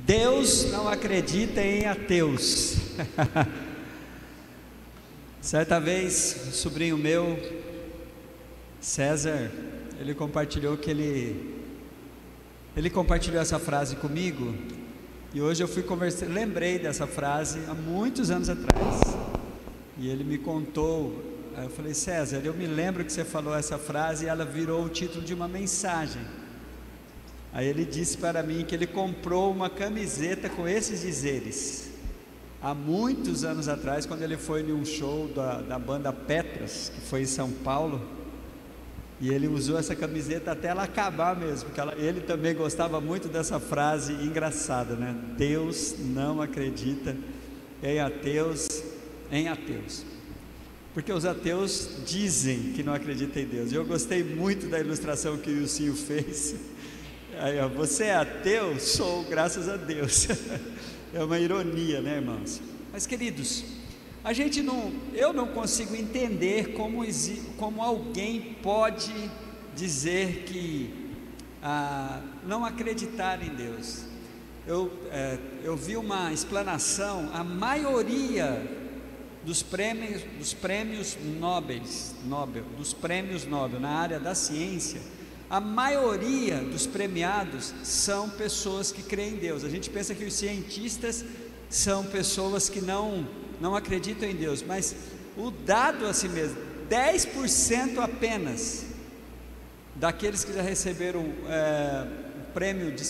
Deus não acredita em ateus. Certa vez, um sobrinho meu, César, ele compartilhou que ele compartilhou essa frase comigo, e hoje eu lembrei dessa frase há muitos anos atrás, e ele me contou. Aí eu falei: César, eu me lembro que você falou essa frase e ela virou o título de uma mensagem. Aí ele disse para mim que ele comprou uma camiseta com esses dizeres há muitos anos atrás, quando ele foi em um show da banda Petras, que foi em São Paulo, e ele usou essa camiseta até ela acabar mesmo, porque ele também gostava muito dessa frase engraçada, né? Deus não acredita em ateus, porque os ateus dizem que não acreditam em Deus. Eu gostei muito da ilustração que o Ilcinho fez. Aí, ó, você é ateu? Sou, graças a Deus. É uma ironia, né, irmãos? Mas, queridos, eu não consigo entender como alguém pode dizer que não acreditar em Deus. Eu vi uma explanação. A maioria dos prêmios Nobel na área da ciência, a maioria dos premiados são pessoas que creem em Deus. A gente pensa que os cientistas são pessoas que não acreditam em Deus, mas o dado assim mesmo, 10% apenas daqueles que já receberam o prêmio de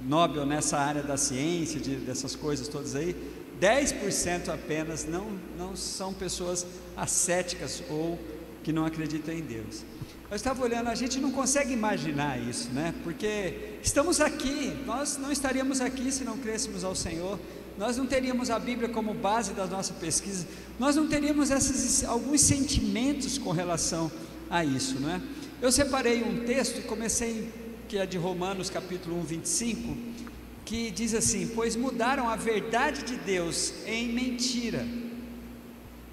Nobel nessa área da ciência, dessas coisas todas aí, 10% apenas não são pessoas ascéticas ou que não acreditam em Deus. Eu estava olhando, a gente não consegue imaginar isso, né? Porque estamos aqui, nós não estaríamos aqui se não crêssemos ao Senhor, nós não teríamos a Bíblia como base da nossa pesquisa, nós não teríamos alguns sentimentos com relação a isso, né? Eu separei um texto e comecei, que é de Romanos capítulo 1, 25, que diz assim: pois mudaram a verdade de Deus em mentira,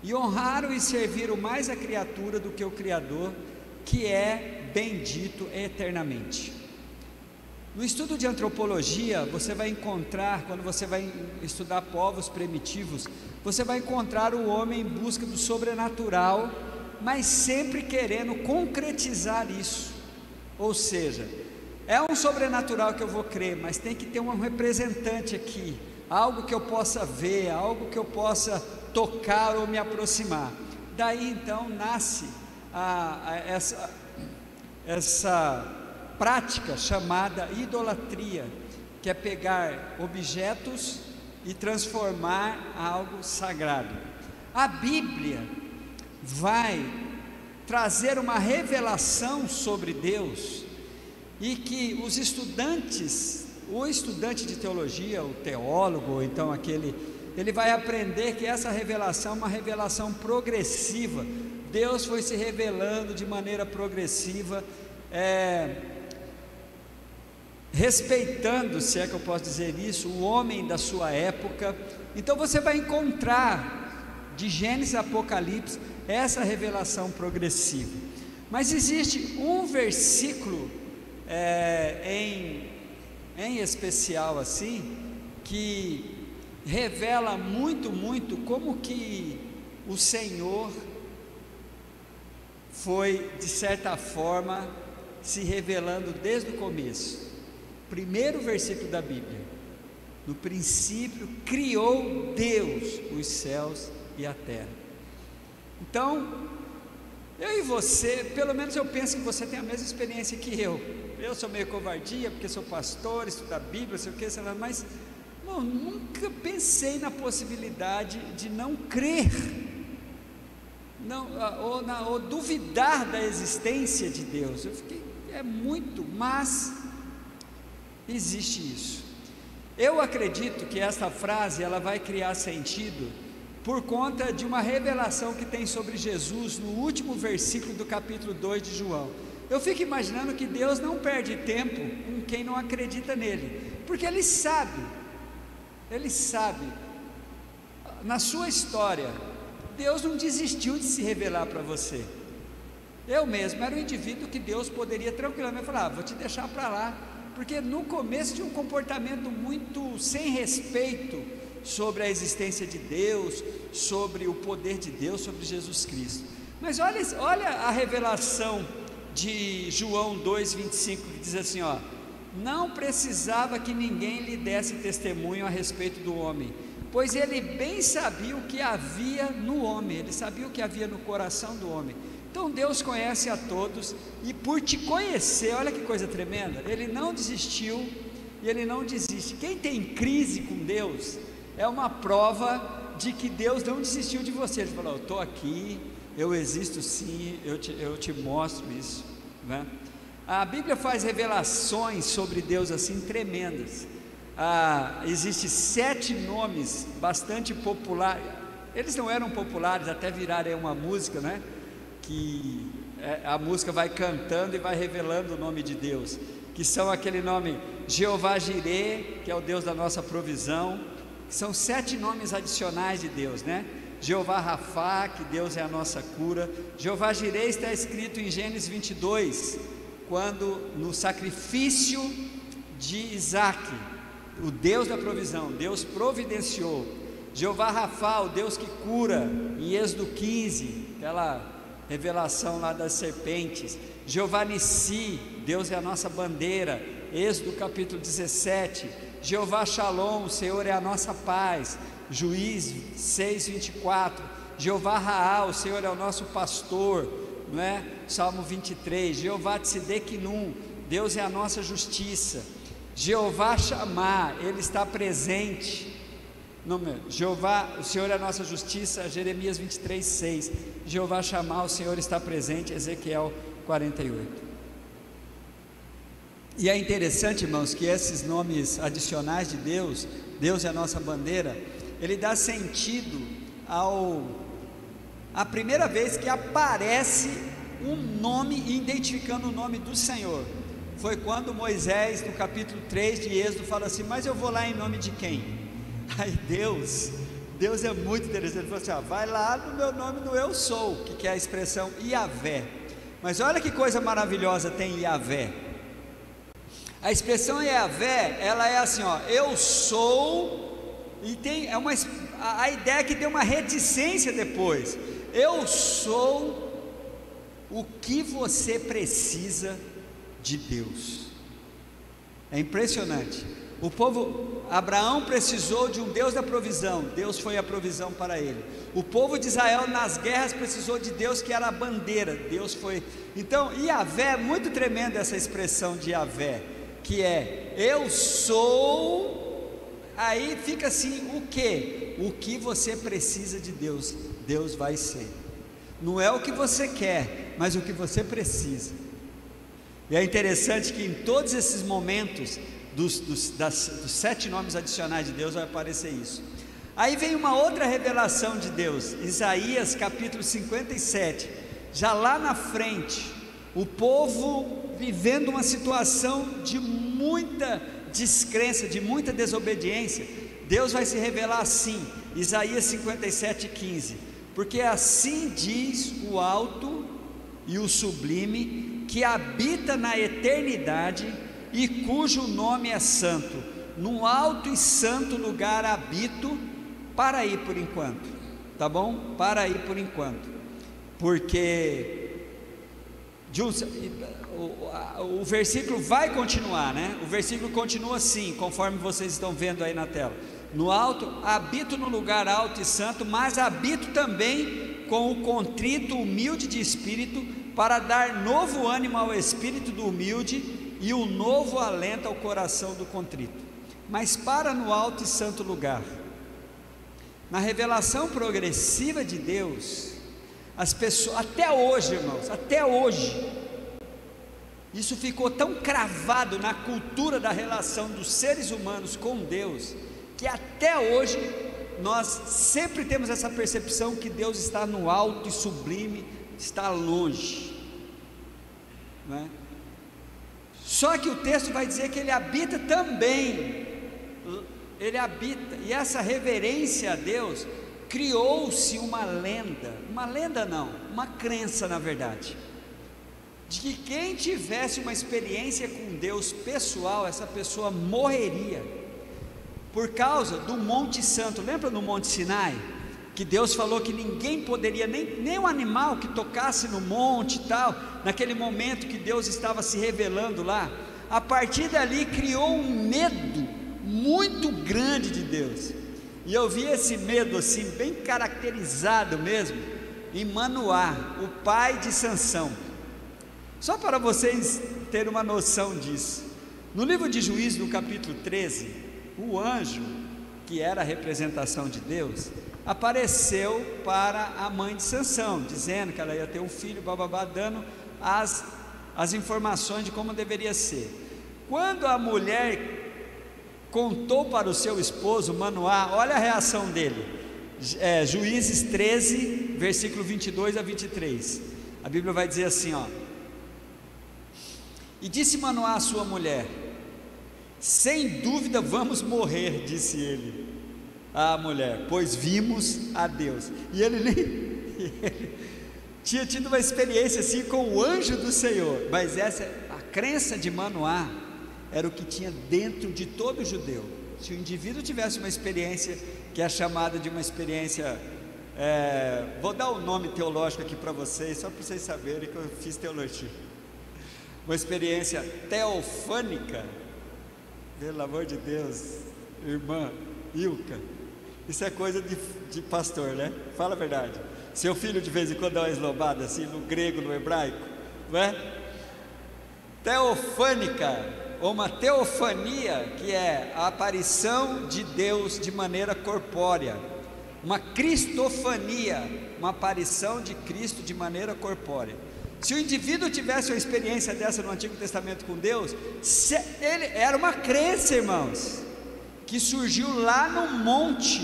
e honraram e serviram mais a criatura do que o Criador, que é bendito eternamente. No estudo de antropologia, você vai encontrar, quando você vai estudar povos primitivos, você vai encontrar o homem em busca do sobrenatural, mas sempre querendo concretizar isso. Ou seja, é um sobrenatural que eu vou crer, mas tem que ter um representante aqui, algo que eu possa ver, algo que eu possa tocar ou me aproximar. Daí então nasce essa prática chamada idolatria, que é pegar objetos e transformar algo sagrado. A Bíblia vai trazer uma revelação sobre Deus, e que o estudante de teologia, o teólogo, ou então ele vai aprender que essa revelação é uma revelação progressiva. Deus foi se revelando de maneira progressiva, respeitando, se é que eu posso dizer isso, o homem da sua época. Então você vai encontrar de Gênesis a Apocalipse essa revelação progressiva. Mas existe um versículo em especial assim, que revela muito como que o Senhor foi, de certa forma, se revelando desde o começo. Primeiro versículo da Bíblia: no princípio criou Deus os céus e a terra. Então, eu e você, pelo menos eu penso que você tem a mesma experiência que eu. Eu sou meio covardia, porque sou pastor, estudo a Bíblia, sei o que, mas nunca pensei na possibilidade de não crer, ou duvidar da existência de Deus. Eu fiquei, mas existe isso. Eu acredito que essa frase ela vai criar sentido por conta de uma revelação que tem sobre Jesus no último versículo do capítulo 2 de João. Eu fico imaginando que Deus não perde tempo com quem não acredita nele, porque Ele sabe, na sua história, Deus não desistiu de se revelar para você. Eu mesmo era um indivíduo que Deus poderia tranquilamente falar: vou te deixar para lá, Porque no começo tinha um comportamento muito sem respeito sobre a existência de Deus, sobre o poder de Deus, sobre Jesus Cristo. Mas olha a revelação de João 2,25, que diz assim, ó: não precisava que ninguém lhe desse testemunho a respeito do homem, pois ele bem sabia o que havia no homem, ele sabia o que havia no coração do homem. Então Deus conhece a todos, e por te conhecer, olha que coisa tremenda, Ele não desistiu, e Ele não desiste. Quem tem crise com Deus, é uma prova de que Deus não desistiu de você. Ele falou: eu estou aqui, eu existo sim, eu te mostro isso, né? A Bíblia faz revelações sobre Deus assim tremendas. Existem 7 nomes bastante populares, eles não eram populares até virarem uma música, né? Que a música vai cantando e vai revelando o nome de Deus, que são aquele nome Jeová Jirê, que é o Deus da nossa provisão. São 7 nomes adicionais de Deus, né? Jeová Rafá, que Deus é a nossa cura. Jeová Jirê está escrito em Gênesis 22, quando no sacrifício de Isaac, o Deus da provisão, Deus providenciou. Jeová Rafá, o Deus que cura, em Êxodo 15, aquela revelação lá das serpentes. Jeová Nissi, Deus é a nossa bandeira, Êxodo capítulo 17. Jeová Shalom, o Senhor é a nossa paz, Juízes 6:24. Jeová Raá, o Senhor é o nosso pastor, não é? Salmo 23. Jeová Tsideknum, Deus é a nossa justiça. Jeová Shammah, Ele está presente. Não, Jeová, o Senhor é a nossa justiça, Jeremias 23:6. Jeová Shammah, o Senhor está presente, Ezequiel 48. E é interessante, irmãos, que esses nomes adicionais de Deus, Deus é a nossa bandeira, ele dá sentido a primeira vez que aparece um nome identificando o nome do Senhor. Foi quando Moisés, no capítulo 3 de Êxodo, fala assim: mas eu vou lá em nome de quem? Aí Deus é muito interessante, ele falou assim: vai lá no meu nome, no eu sou, que é a expressão Yavé. Mas olha que coisa maravilhosa tem Yavé. A expressão Yavé, ela é assim, ó: eu sou, e tem a ideia é que tem uma reticência depois. Eu sou o que você precisa de Deus. É impressionante. O povo, Abraão precisou de um Deus da provisão, Deus foi a provisão para ele. O povo de Israel nas guerras precisou de Deus, que era a bandeira, Deus foi. Então, Yavé, é muito tremenda essa expressão de Yavé, que é eu sou. Aí fica assim, o que? O que você precisa de Deus, Deus vai ser. Não é o que você quer, mas o que você precisa. E é interessante que em todos esses momentos dos 7 nomes adicionais de Deus vai aparecer isso. Aí vem uma outra revelação de Deus, Isaías capítulo 57, já lá na frente, o povo vivendo uma situação de muita descrença, de muita desobediência. Deus vai se revelar assim, Isaías 57:15: porque assim diz o alto e o sublime, que habita na eternidade e cujo nome é santo, num alto e santo lugar habito. Para aí por enquanto, tá bom? Para aí por enquanto, porque o versículo vai continuar, né? O versículo continua assim, conforme vocês estão vendo aí na tela: no alto, habito no lugar alto e santo, mas habito também com o contrito, humilde de espírito, para dar novo ânimo ao espírito do humilde e um novo alento ao coração do contrito. Mas para no alto e santo lugar. Na revelação progressiva de Deus, as pessoas, até hoje, irmãos, até hoje, isso ficou tão cravado na cultura da relação dos seres humanos com Deus, que até hoje nós sempre temos essa percepção que Deus está no alto e sublime, está longe, não é? Só que o texto vai dizer que Ele habita também, Ele habita, e essa reverência a Deus, criou-se uma lenda não, uma crença na verdade, de que quem tivesse uma experiência com Deus pessoal, essa pessoa morreria, por causa do Monte Santo. Lembra no Monte Sinai? Que Deus falou que ninguém poderia, nem um animal que tocasse no monte e tal, naquele momento que Deus estava se revelando lá. A partir dali criou um medo muito grande de Deus, e eu vi esse medo assim, bem caracterizado mesmo, em Manoá, o pai de Sansão. Só para vocês terem uma noção disso, no livro de Juízes, no capítulo 13, o anjo, que era a representação de Deus, apareceu para a mãe de Sansão, dizendo que ela ia ter um filho, bababá, dando as informações de como deveria ser. Quando a mulher contou para o seu esposo, Manoá, olha a reação dele, Juízes 13, versículo 22 a 23, a Bíblia vai dizer assim, ó: e disse Manoá à sua mulher: sem dúvida vamos morrer, disse ele à mulher, pois vimos a Deus. E ele nem tinha tido uma experiência assim com o anjo do Senhor, mas a crença de Manoá era o que tinha dentro de todo judeu. Se o indivíduo tivesse uma experiência que é chamada de uma experiência, vou dar um nome teológico aqui para vocês, só para vocês saberem que eu fiz teologia, uma experiência teofânica, pelo amor de Deus, irmã Ilka, isso é coisa de pastor, né? Fala a verdade. Seu filho de vez em quando dá uma esnobada assim, no grego, no hebraico, não é? Teofânica, ou uma teofania, que é a aparição de Deus de maneira corpórea. Uma cristofania, uma aparição de Cristo de maneira corpórea. Se o indivíduo tivesse uma experiência dessa no Antigo Testamento com Deus, ele era uma crença, irmãos, que surgiu lá no Monte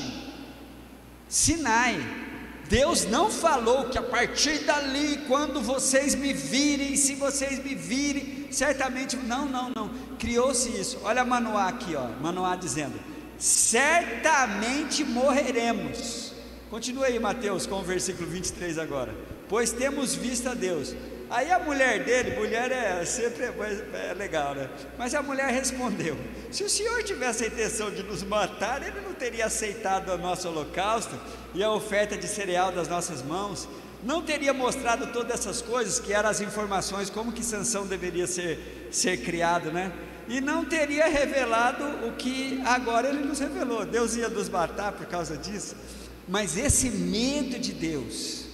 Sinai. Deus não falou que a partir dali, quando vocês me virem, se vocês me virem, certamente, não, criou-se isso. Olha Manoá aqui, ó, Manoá dizendo: certamente morreremos. Continua aí, Mateus, com o versículo 23 agora: pois temos visto a Deus. Aí a mulher dele, mulher sempre é legal, né? Mas a mulher respondeu: se o Senhor tivesse a intenção de nos matar, Ele não teria aceitado o nosso holocausto e a oferta de cereal das nossas mãos, não teria mostrado todas essas coisas, que eram as informações, como que Sansão deveria ser criado, né? E não teria revelado o que agora Ele nos revelou. Deus ia nos matar por causa disso. Mas esse medo de Deus,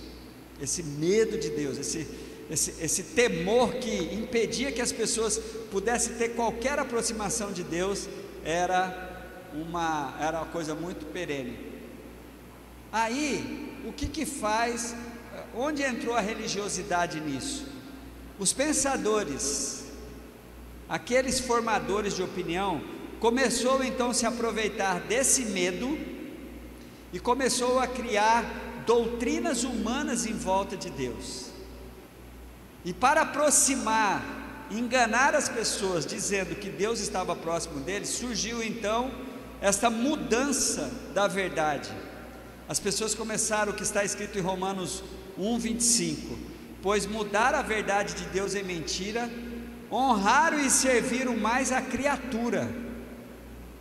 esse temor que impedia que as pessoas pudessem ter qualquer aproximação de Deus, era uma coisa muito perene. Aí, o que faz, onde entrou a religiosidade nisso? Os pensadores, aqueles formadores de opinião, começou então a se aproveitar desse medo e começou a criar doutrinas humanas em volta de Deus. E para aproximar, enganar as pessoas, dizendo que Deus estava próximo deles, surgiu então esta mudança da verdade. As pessoas começaram o que está escrito em Romanos 1:25: pois mudaram a verdade de Deus em mentira, honraram e serviram mais a criatura.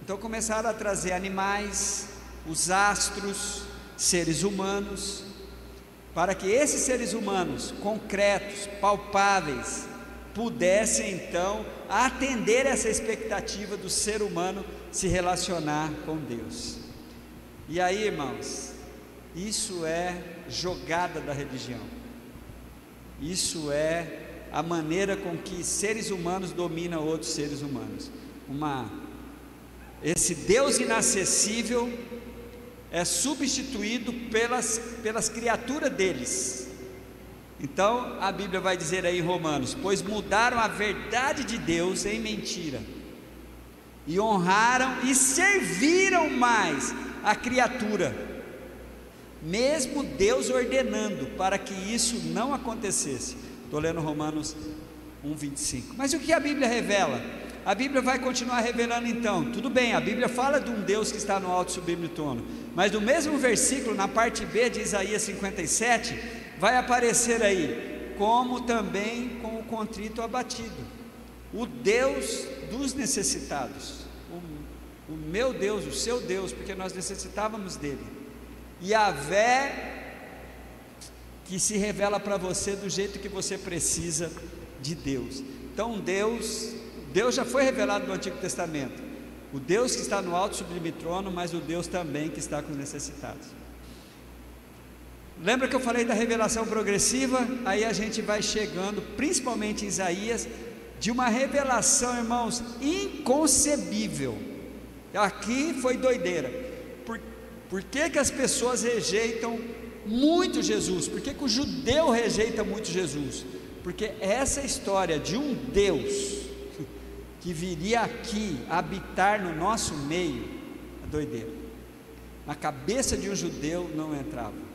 Então começaram a trazer animais, os astros, seres humanos, para que esses seres humanos concretos, palpáveis, pudessem então atender essa expectativa do ser humano se relacionar com Deus. E aí, irmãos, isso é jogada da religião, isso é a maneira com que seres humanos dominam outros seres humanos. Esse Deus inacessível é substituído pelas criaturas deles. Então a Bíblia vai dizer aí em Romanos: pois mudaram a verdade de Deus em mentira, e honraram e serviram mais a criatura, mesmo Deus ordenando para que isso não acontecesse. Estou lendo Romanos 1:25. Mas o que a Bíblia revela? A Bíblia vai continuar revelando então. Tudo bem, a Bíblia fala de um Deus que está no alto e sublime trono, mas no mesmo versículo, na parte B de Isaías 57, vai aparecer aí, como também com o contrito abatido. O Deus dos necessitados, o meu Deus, o seu Deus, porque nós necessitávamos dele. Yahvé, que se revela para você do jeito que você precisa de Deus. Então Deus já foi revelado no Antigo Testamento, o Deus que está no alto sublime trono, mas o Deus também que está com os necessitados. Lembra que eu falei da revelação progressiva? Aí a gente vai chegando, principalmente em Isaías, de uma revelação, irmãos, inconcebível. Aqui foi doideira. Por que as pessoas rejeitam muito Jesus? Por que o judeu rejeita muito Jesus? Porque essa história de um Deus que viria aqui habitar no nosso meio é doideira. Na cabeça de um judeu não entrava,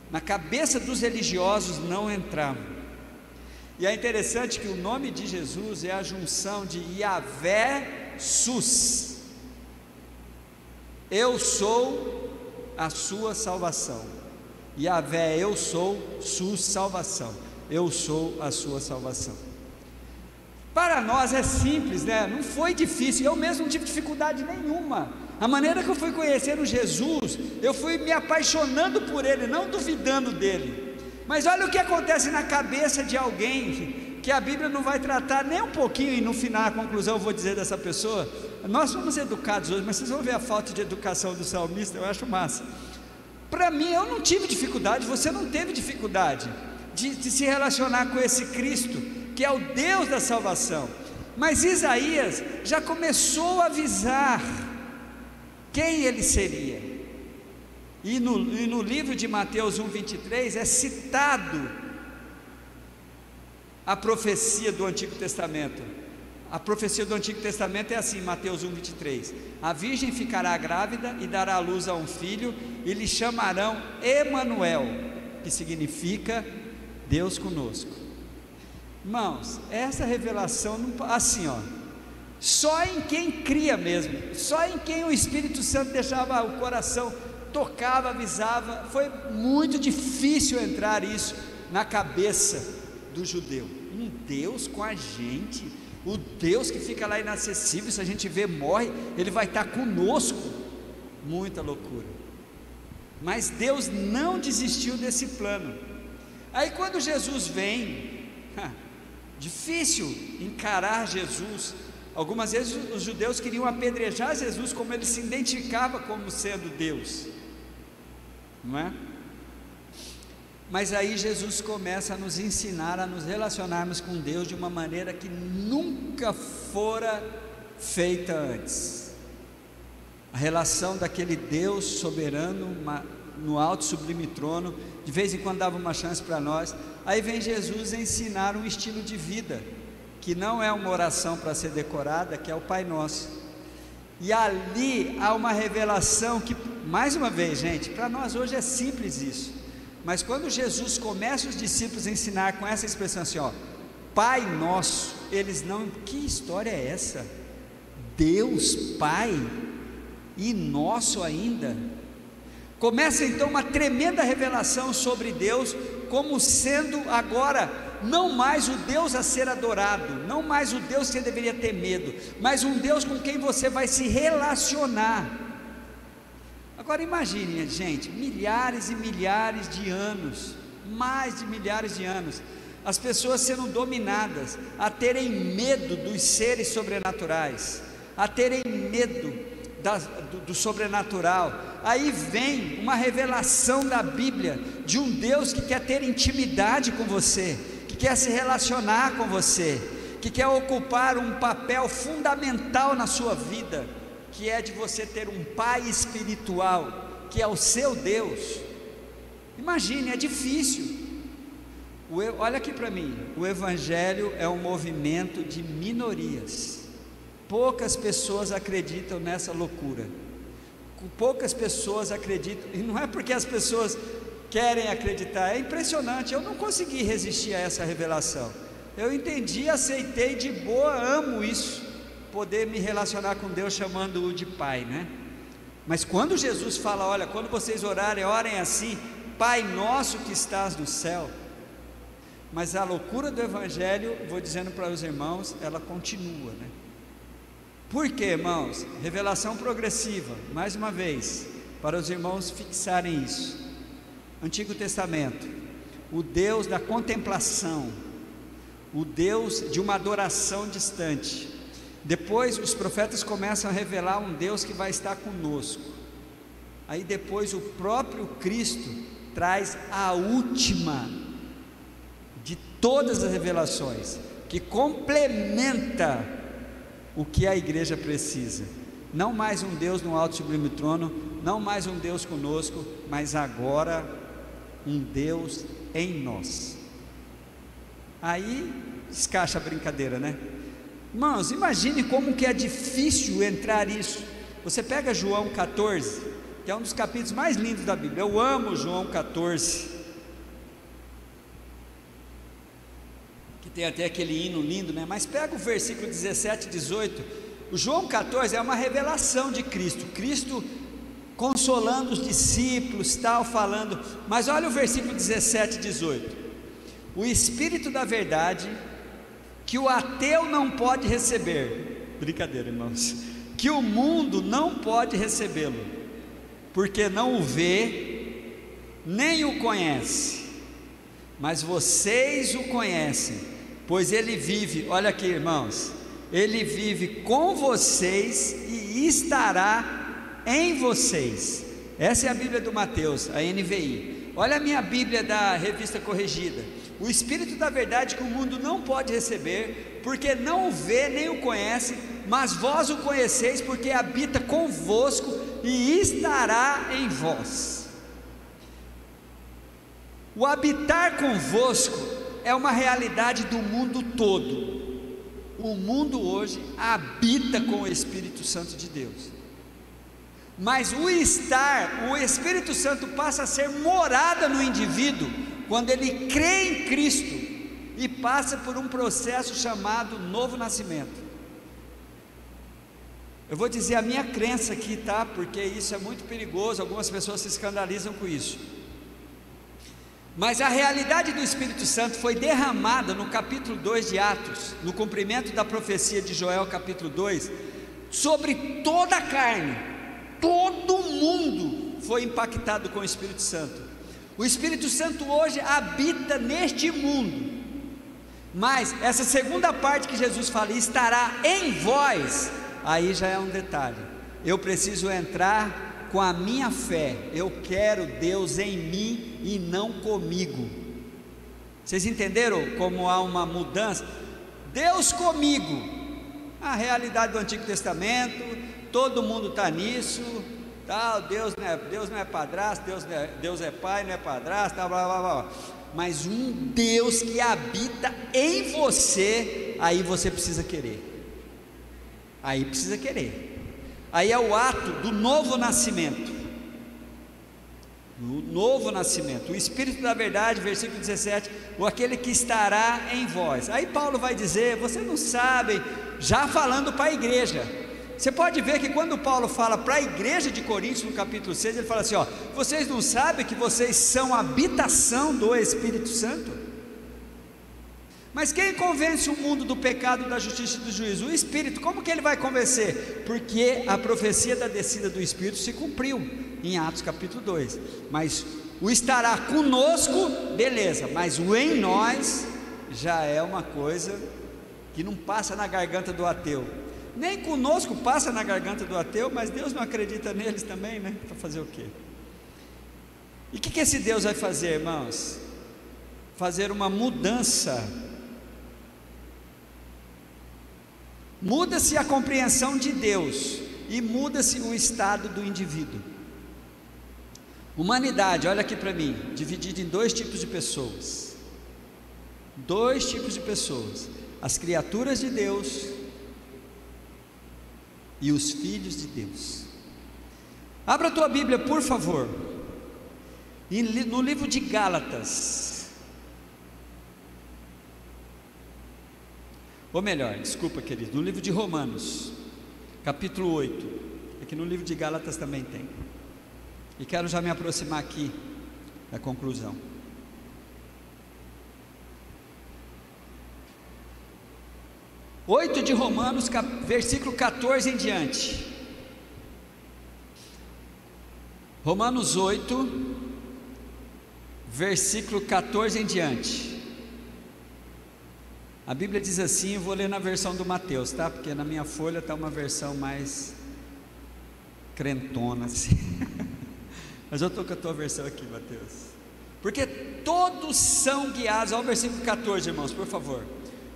na cabeça dos religiosos não entrava. E é interessante que o nome de Jesus é a junção de Yahvé Sus. Eu sou a sua salvação. Yahvé, eu sou, Sus, salvação. Eu sou a sua salvação. Para nós é simples, né? Não foi difícil, eu mesmo não tive dificuldade nenhuma. A maneira que eu fui conhecendo Jesus, eu fui me apaixonando por Ele, não duvidando dEle. Mas olha o que acontece na cabeça de alguém que a Bíblia não vai tratar nem um pouquinho, e no final, a conclusão eu vou dizer dessa pessoa. Nós somos educados hoje, mas vocês vão ver a falta de educação do salmista, eu acho massa. Para mim, eu não tive dificuldade, você não teve dificuldade de se relacionar com esse Cristo, que é o Deus da salvação. Mas Isaías já começou a avisar quem ele seria. E no livro de Mateus 1:23 é citado a profecia do Antigo Testamento. A profecia do Antigo Testamento é assim, Mateus 1:23: a virgem ficará grávida e dará à luz a um filho, e lhe chamarão Emanuel, que significa Deus conosco. Irmãos, essa revelação, assim só em quem cria mesmo, só em quem o Espírito Santo deixava o coração, tocava, avisava. Foi muito difícil entrar isso na cabeça do judeu. Um Deus com a gente, o Deus que fica lá inacessível, se a gente vê, morre, Ele vai estar conosco. Muita loucura. Mas Deus não desistiu desse plano. Aí quando Jesus vem, difícil encarar Jesus. Algumas vezes os judeus queriam apedrejar Jesus, como ele se identificava como sendo Deus, não é? Mas aí Jesus começa a nos ensinar a nos relacionarmos com Deus de uma maneira que nunca fora feita antes. A relação daquele Deus soberano no alto sublime trono, de vez em quando dava uma chance para nós. Aí vem Jesus ensinar um estilo de vida, que não é uma oração para ser decorada, que é o Pai Nosso. E ali há uma revelação que, mais uma vez, gente, para nós hoje é simples isso, mas quando Jesus começa os discípulos a ensinar com essa expressão assim, Pai Nosso, eles não, que história é essa? Deus Pai e nosso ainda? Começa então uma tremenda revelação sobre Deus, como sendo agora não mais o Deus a ser adorado, não mais o Deus que você deveria ter medo, mas um Deus com quem você vai se relacionar. Agora imagine, gente, milhares e milhares de anos, mais de milhares de anos, as pessoas sendo dominadas, a terem medo dos seres sobrenaturais, a terem medo do sobrenatural. Aí vem uma revelação da Bíblia, de um Deus que quer ter intimidade com você, que quer se relacionar com você, que quer ocupar um papel fundamental na sua vida, que é de você ter um pai espiritual, que é o seu Deus. Imagine, é difícil. Olha aqui para mim, o Evangelho é um movimento de minorias. Poucas pessoas acreditam nessa loucura. Poucas pessoas acreditam, e não é porque as pessoas querem acreditar, é impressionante. Eu não consegui resistir a essa revelação. Eu entendi, aceitei de boa, amo isso, poder me relacionar com Deus chamando-o de Pai, né? Mas quando Jesus fala, olha, quando vocês orarem, orem assim: Pai nosso que estás no céu. mas a loucura do Evangelho, vou dizendo para os irmãos, ela continua, né? Por quê, irmãos? Revelação progressiva, mais uma vez, para os irmãos fixarem isso. Antigo Testamento, o Deus da contemplação, o Deus de uma adoração distante. Depois os profetas começam a revelar um Deus que vai estar conosco. Aí depois o próprio Cristo traz a última de todas as revelações, que complementa o que a igreja precisa. Não mais um Deus no alto e sublime trono, não mais um Deus conosco, mas agora um Deus em nós. Aí escaixa a brincadeira, né? Irmãos, imagine como que é difícil entrar isso. Você pega João 14, que é um dos capítulos mais lindos da Bíblia. Eu amo João 14, que tem até aquele hino lindo, né? Mas pega o versículo 17 e 18. O João 14 é uma revelação de Cristo, Cristo consolando os discípulos, tal, falando. Mas olha o versículo 17 e 18: o Espírito da verdade, que o ateu não pode receber, brincadeira, irmãos, que o mundo não pode recebê-lo, porque não o vê, nem o conhece, mas vocês o conhecem, pois ele vive, olha aqui, irmãos, ele vive com vocês e estará em vocês. Essa é a Bíblia do Mateus, a NVI. Olha a minha Bíblia da Revista Corrigida: o Espírito da verdade, que o mundo não pode receber, porque não o vê nem o conhece, mas vós o conheceis, porque habita convosco e estará em vós. O habitar convosco é uma realidade do mundo todo. O mundo hoje habita com o Espírito Santo de Deus, mas o Espírito Santo passa a ser morada no indivíduo quando ele crê em Cristo e passa por um processo chamado novo nascimento. Eu vou dizer a minha crença aqui, tá? Porque isso é muito perigoso, algumas pessoas se escandalizam com isso. Mas a realidade do Espírito Santo foi derramada no capítulo 2 de Atos, no cumprimento da profecia de Joel, capítulo 2, sobre toda a carne. Todo mundo foi impactado com o Espírito Santo. O Espírito Santo hoje habita neste mundo, mas essa segunda parte que Jesus fala, estará em vós, aí já é um detalhe. Eu preciso entrar com a minha fé. Eu quero Deus em mim e não comigo. Vocês entenderam como há uma mudança? Deus comigo, a realidade do Antigo Testamento, todo mundo está nisso, tal, Deus não é padrasto, Deus é pai, não é padrasto, tal, blá, blá, blá. Mas um Deus que habita em você, aí você precisa querer. Aí precisa querer. Aí é o ato do novo nascimento. O novo nascimento, o Espírito da verdade, versículo 17, ou aquele que estará em vós. Aí Paulo vai dizer, vocês não sabem, já falando para a igreja. Você pode ver que quando Paulo fala para a igreja de Coríntios, no capítulo 6, ele fala assim, ó, vocês não sabem que vocês são habitação do Espírito Santo? Mas quem convence o mundo do pecado, da justiça e do juízo? O Espírito. Como que ele vai convencer? Porque a profecia da descida do Espírito se cumpriu em Atos capítulo 2, mas o estará conosco, beleza, mas o em nós já é uma coisa que não passa na garganta do ateu. Nem conosco passa na garganta do ateu, mas Deus não acredita neles também, né? Para fazer o quê? E o que esse Deus vai fazer, irmãos? Fazer uma mudança. Muda-se a compreensão de Deus e muda-se o estado do indivíduo. Humanidade, olha aqui para mim, dividida em dois tipos de pessoas. Dois tipos de pessoas: as criaturas de Deus e os filhos de Deus. Abra a tua Bíblia, por favor, no livro de Gálatas. Ou melhor, desculpa, querido, no livro de Romanos, capítulo 8. Aqui no livro de Gálatas também tem. E quero já me aproximar aqui da conclusão. 8 de Romanos, versículo 14 em diante. Romanos 8, versículo 14 em diante. A Bíblia diz assim, eu vou ler na versão do Mateus, tá? Porque na minha folha está uma versão mais crentona assim. Mas eu estou com a tua versão aqui, Mateus. Porque todos são guiados, olha o versículo 14, irmãos, por favor.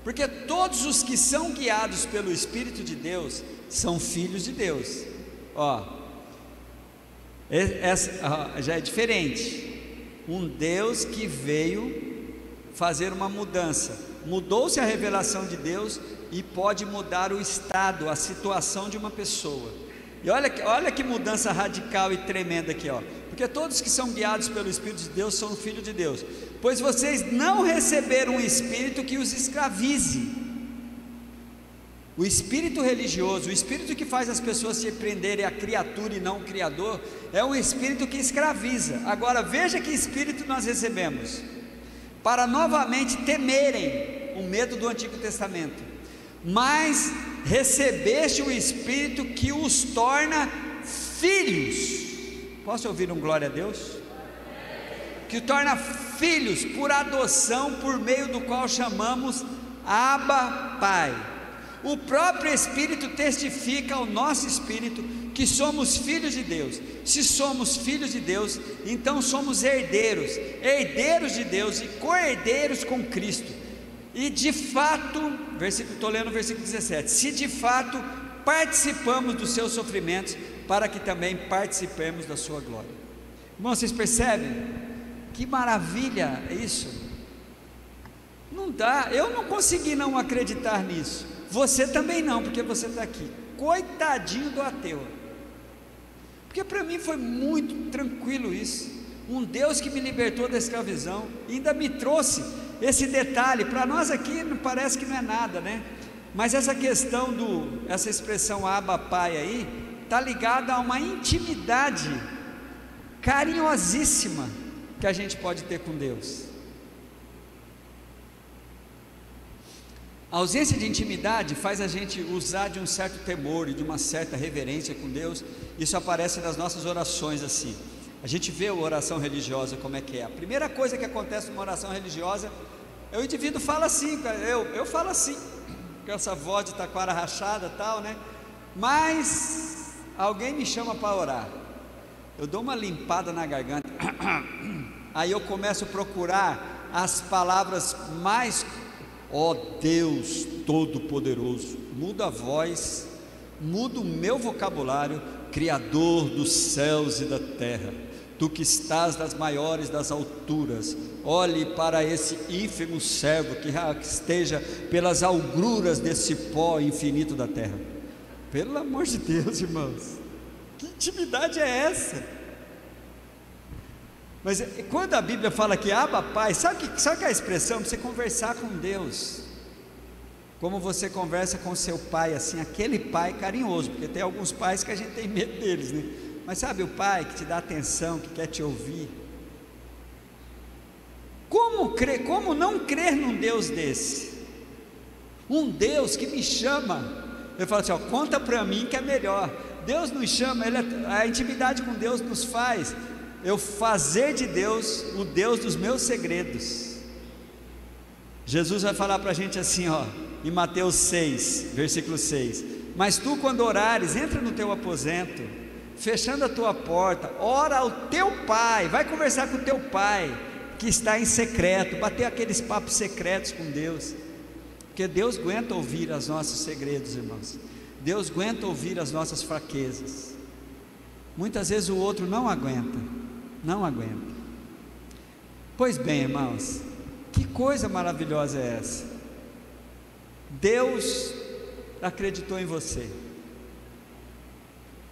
Porque todos os que são guiados pelo Espírito de Deus são filhos de Deus. Essa já é diferente. Um Deus que veio fazer uma mudança. Mudou-se a revelação de Deus e pode mudar o estado, a situação de uma pessoa. E olha que mudança radical e tremenda aqui, ó. Porque todos que são guiados pelo Espírito de Deus são filhos de Deus. Pois vocês não receberam um espírito que os escravize. O espírito religioso, o espírito que faz as pessoas se prenderem a criatura e não o Criador, é um espírito que escraviza. Agora veja que espírito nós recebemos, para novamente temerem o medo do Antigo Testamento. Mas recebeste o espírito que os torna filhos. Posso ouvir um glória a Deus? Que torna filhos por adoção, por meio do qual chamamos Abba, Pai. O próprio Espírito testifica ao nosso espírito que somos filhos de Deus. Se somos filhos de Deus, então somos herdeiros, herdeiros de Deus e co-herdeiros com Cristo. E de fato, estou lendo o versículo 17, se de fato participamos dos seus sofrimentos, para que também participemos da sua glória. Irmãos, vocês percebem? Que maravilha isso! Não dá, eu não consegui não acreditar nisso. Você também não, porque você está aqui. Coitadinho do ateu. Porque para mim foi muito tranquilo isso. Um Deus que me libertou da escravidão, ainda me trouxe esse detalhe. Para nós aqui parece que não é nada, né? Mas essa questão essa expressão Abba, Pai aí, está ligada a uma intimidade carinhosíssima que a gente pode ter com Deus. A ausência de intimidade faz a gente usar de um certo temor e de uma certa reverência com Deus. Isso aparece nas nossas orações assim. A gente vê a oração religiosa como é que é. A primeira coisa que acontece numa oração religiosa é o indivíduo fala assim, eu falo assim, com essa voz de taquara rachada e tal, né? Mas alguém me chama para orar, eu dou uma limpada na garganta, aí eu começo a procurar as palavras mais, ó Deus Todo-Poderoso, muda a voz, muda o meu vocabulário, Criador dos céus e da terra, Tu que estás das maiores das alturas, olhe para esse ínfimo servo que esteja pelas agruras desse pó infinito da terra. Pelo amor de Deus, irmãos, que intimidade é essa? Mas quando a Bíblia fala que Abba, Pai, sabe que é a expressão? Você conversar com Deus, como você conversa com seu pai, assim, aquele pai carinhoso, porque tem alguns pais que a gente tem medo deles, né? Mas sabe o pai que te dá atenção, que quer te ouvir? Como não crer num Deus desse? Um Deus que me chama, eu falo assim, ó, conta para mim que é melhor. Deus nos chama, a intimidade com Deus nos faz eu fazer de Deus o Deus dos meus segredos. Jesus vai falar para a gente assim, ó, em Mateus 6, versículo 6, mas tu quando orares, entra no teu aposento, fechando a tua porta, ora ao teu pai, vai conversar com o teu pai, que está em secreto, bater aqueles papos secretos com Deus, porque Deus aguenta ouvir os nossos segredos, irmãos. Deus aguenta ouvir as nossas fraquezas. Muitas vezes o outro não aguenta. Pois bem, irmãos, que coisa maravilhosa é essa? Deus acreditou em você,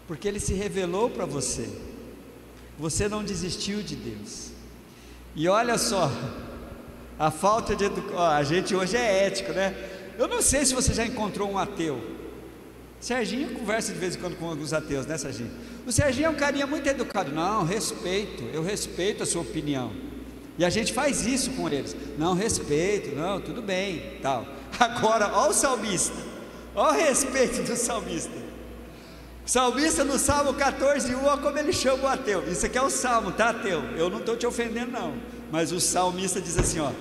porque Ele se revelou para você. Você não desistiu de Deus. E olha só, a falta de educação, a gente hoje é ético, né? Eu não sei se você já encontrou um ateu. Serginho conversa de vez em quando com alguns ateus, né, Serginho? O Serginho é um carinha muito educado. Não, eu respeito a sua opinião. E a gente faz isso com eles. Não, respeito, não, tudo bem, tal. Agora, olha o salmista, olha o respeito do salmista. O salmista no Salmo 14:1, olha como ele chama o ateu. Isso aqui é o salmo, tá, ateu? Eu não estou te ofendendo não, mas o salmista diz assim, ó: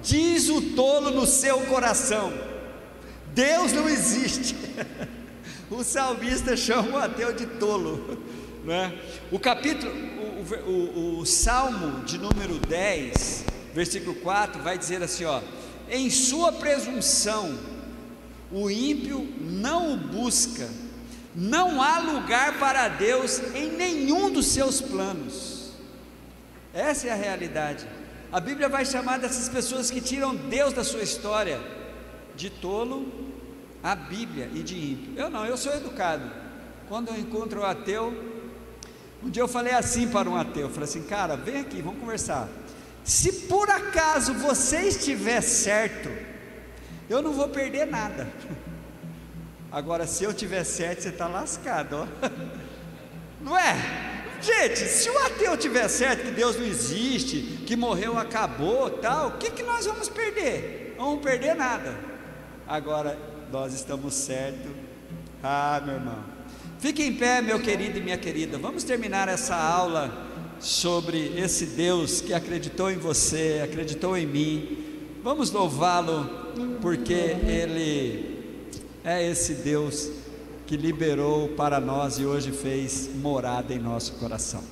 diz o tolo no seu coração, Deus não existe. O salmista chama o ateu de tolo, né? O capítulo, o Salmo de número 10, versículo 4, vai dizer assim, ó: em sua presunção, o ímpio não o busca, não há lugar para Deus em nenhum dos seus planos. Essa é a realidade. A Bíblia vai chamar dessas pessoas que tiram Deus da sua história de tolo, a Bíblia, e de ímpio. Eu sou educado. Quando eu encontro um ateu, um dia eu falei assim para um ateu, eu falei assim: cara, vem aqui, vamos conversar. Se por acaso você estiver certo, eu não vou perder nada. Agora, se eu tiver certo, você está lascado, ó. Não é? Gente, se o ateu tiver certo que Deus não existe, que morreu, acabou, tal, o que nós vamos perder? Não vamos perder nada. Agora, nós estamos certos. Ah, meu irmão, fique em pé, meu querido e minha querida. Vamos terminar essa aula sobre esse Deus que acreditou em você, acreditou em mim. Vamos louvá-lo, porque Ele é esse Deus que liberou para nós e hoje fez morada em nosso coração.